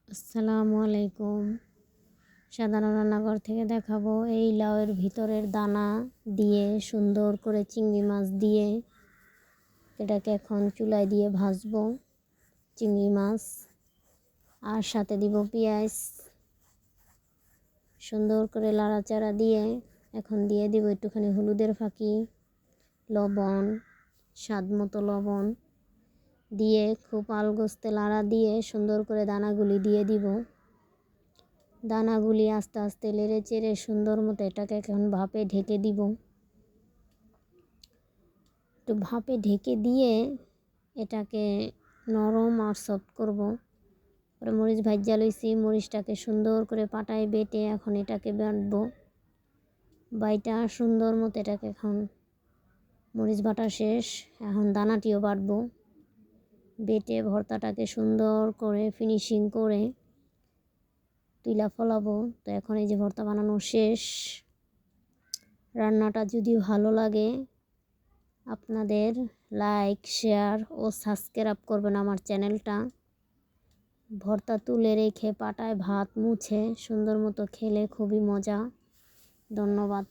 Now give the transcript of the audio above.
আসসালামু আলাইকুম। সাধারণ রান্নাঘর থেকে দেখাবো এই লাউয়ের ভিতরের দানা দিয়ে সুন্দর করে চিংড়ি মাছ দিয়ে এটাকে এখন চুলায় দিয়ে ভাজবো। চিংড়ি মাছ আর সাথে দিব পেঁয়াজ, সুন্দর করে লাড়াচাড়া দিয়ে এখন দিয়ে দিব একটুখানি হলুদের ফাঁকি, লবণ, স্বাদ মতো লবণ দিয়ে খুব আলগোস্তে লাড়া দিয়ে সুন্দর করে দানাগুলি দিয়ে দিব। দানাগুলি আস্তে আস্তে নেড়ে চেড়ে সুন্দর মতো এটাকে এখন ভাপে ঢেকে দিব। একটু ভাপে ঢেকে দিয়ে এটাকে নরম আর সফট করব। পরে মরিচ ভাজা লইছি, মরিচটাকে সুন্দর করে পাটায় বেটে এখন এটাকে বাটবো। বাইটা সুন্দর মতো এটাকে এখন মরিচ বাটা শেষ, এখন দানাটিও বাটবো। বেটে ভর্তাটাকে সুন্দর করে ফিনিশিং করে তুইলা ফলাবো। তো এখন এই যে ভর্তা বানানো শেষ। রান্নাটা যদি ভালো লাগে আপনাদের লাইক, শেয়ার ও সাবস্ক্রাইব করবেন আমার চ্যানেলটা। ভর্তা তুলে রেখে পাটায় ভাত মুছে সুন্দর মতো খেলে খুবই মজা। ধন্যবাদ।